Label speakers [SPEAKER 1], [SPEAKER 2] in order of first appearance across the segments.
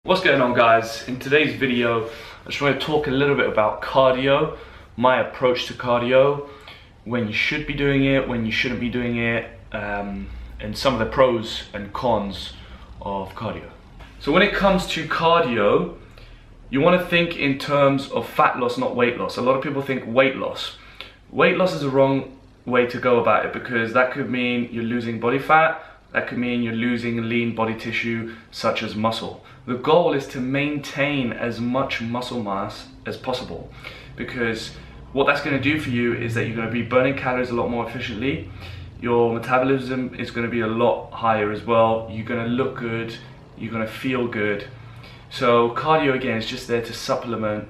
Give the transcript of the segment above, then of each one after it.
[SPEAKER 1] What's going on, guys? In today's video I just want to talk a little bit about cardio, my approach to cardio, when you should be doing it, when you shouldn't be doing it, and some of the pros and cons of cardio. So when it comes to cardio, you want to think in terms of fat loss, not weight loss. A lot of people think weight loss. Weight loss is the wrong way to go about it, because that could mean you're losing body fat, that could mean you're losing lean body tissue such as muscle. The goal is to maintain as much muscle mass as possible, because what that's going to do for you is that you're going to be burning calories a lot more efficiently. Your metabolism is going to be a lot higher as well. You're going to look good, you're going to feel good. So cardio, again, is just there to supplement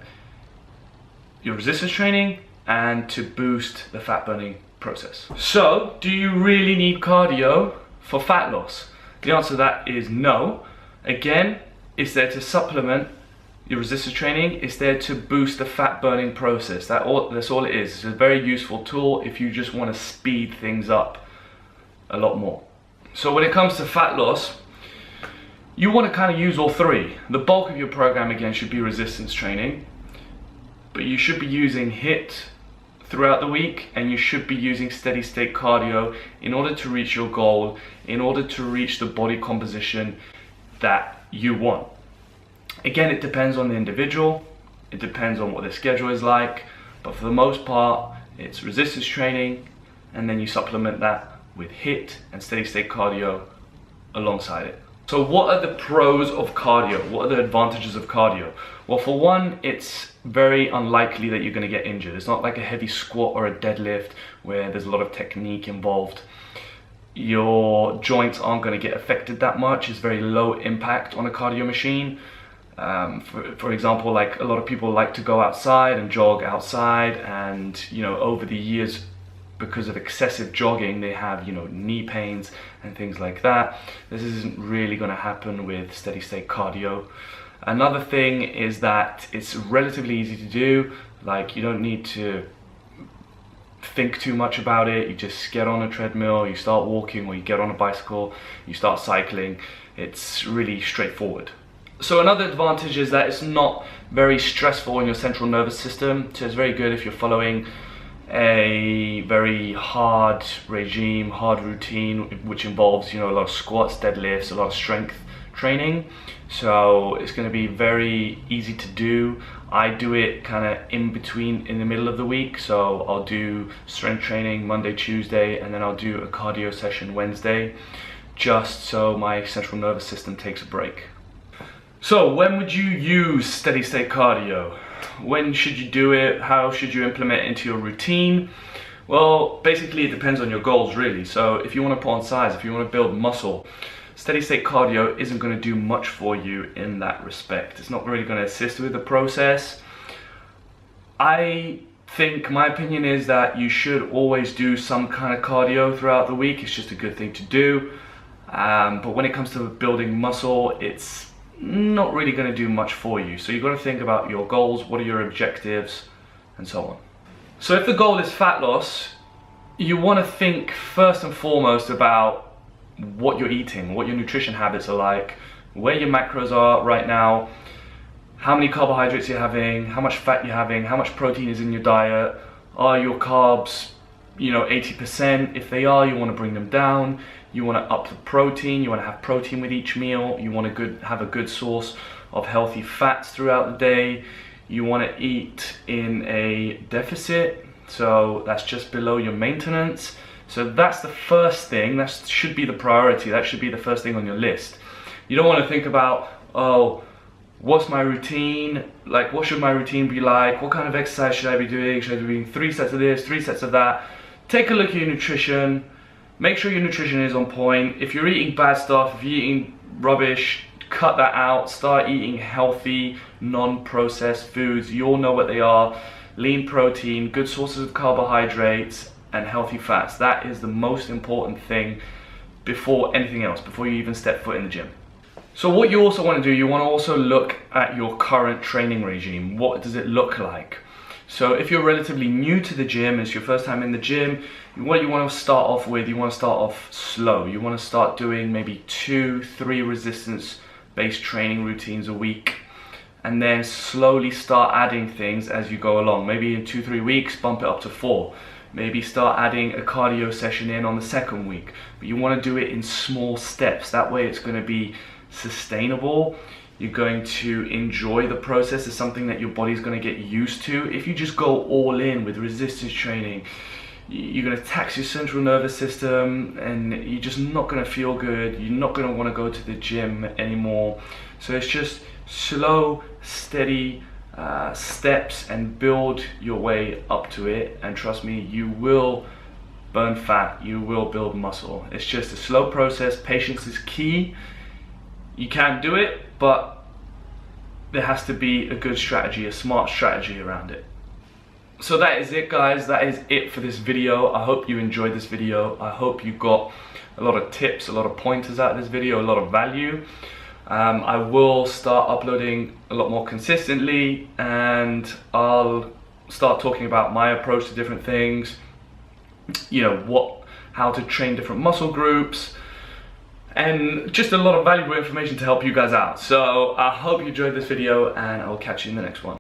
[SPEAKER 1] your resistance training and to boost the fat burning process. So do you really need cardio for fat loss? The answer to that is no. Again, it's there to supplement your resistance training. It's there to boost the fat burning process. That's all it is. It's a very useful tool if you just want to speed things up a lot more. So when it comes to fat loss, you want to kind of use all three. The bulk of your program, again, should be resistance training, but you should be using HIIT throughout the week, and you should be using steady state cardio in order to reach your goal, in order to reach the body composition that you want. Again, it depends on the individual, it depends on what their schedule is like, but for the most part, it's resistance training, and then you supplement that with HIIT and steady state cardio alongside it. So what are the pros of cardio? What are the advantages of cardio? Well, for one, it's very unlikely that you're going to get injured. It's not like a heavy squat or a deadlift where there's a lot of technique involved. Your joints aren't going to get affected that much. It's very low impact on a cardio machine. For example, like a lot of people like to go outside and jog outside, and over the years, because of excessive jogging, they have knee pains and things like that. This isn't really going to happen with steady state cardio. Another thing is that it's relatively easy to do. Like, you don't need to think too much about it. You just get on a treadmill, you start walking, or you get on a bicycle, you start cycling. It's really straightforward. So another advantage is that it's not very stressful on your central nervous system. So it's very good if you're following a very hard regime, hard routine, which involves a lot of squats, deadlifts, a lot of strength training. So it's going to be very easy to do. I do it kind of in the middle of the week. So I'll do strength training Monday, Tuesday, and then I'll do a cardio session Wednesday, just so my central nervous system takes a break. So when would you use steady state cardio? When should you do it? How should you implement it into your routine? Well, basically it depends on your goals, really. So if you want to put on size, if you want to build muscle, steady state cardio isn't going to do much for you in that respect. It's not really going to assist with the process. I think my opinion is that you should always do some kind of cardio throughout the week. It's just a good thing to do. But when it comes to building muscle, it's not really going to do much for you. So you've got to think about your goals, what are your objectives, and so on. So if the goal is fat loss, you want to think first and foremost about what you're eating, what your nutrition habits are like, where your macros are right now, how many carbohydrates you're having, how much fat you're having, how much protein is in your diet. Are your carbs 80%? If they are, you want to bring them down. You want to up the protein. You want to have protein with each meal. You want to have a good source of healthy fats throughout the day. You want to eat in a deficit, so that's just below your maintenance. So that's the first thing. That should be the priority. That should be the first thing on your list. You don't want to think about, oh, what's my routine? Like, what should my routine be like? What kind of exercise should I be doing? Should I be doing 3 sets of this, 3 sets of that? Take a look at your nutrition. Make sure your nutrition is on point. If you're eating bad stuff, if you're eating rubbish, cut that out. Start eating healthy, non-processed foods. You all know what they are. Lean protein, good sources of carbohydrates, and healthy fats. That is the most important thing before anything else, before you even step foot in the gym. So what you also want to do, you want to also look at your current training regime. What does it look like? So if you're relatively new to the gym, it's your first time in the gym, what you want to start off with, you want to start off slow. You want to start doing maybe 2-3 resistance based training routines a week, and then slowly start adding things as you go along. Maybe in 2-3 weeks, bump it up to 4. Maybe start adding a cardio session in on the second week. But you want to do it in small steps. That way it's going to be sustainable. You're going to enjoy the process. It's something that your body's going to get used to. If you just go all in with resistance training, you're going to tax your central nervous system and you're just not going to feel good. You're not going to want to go to the gym anymore. So it's just slow, steady steps, and build your way up to it. And trust me, you will burn fat, you will build muscle. It's just a slow process. Patience is key. You can do it, but there has to be a good strategy, a smart strategy around it. So that is it, guys. That is it for this video. I hope you enjoyed this video. I hope you got a lot of tips, a lot of pointers out of this video, a lot of value. I will start uploading a lot more consistently, and I'll start talking about my approach to different things, you know, how to train different muscle groups, and just a lot of valuable information to help you guys out. So I hope you enjoyed this video, and I'll catch you in the next one.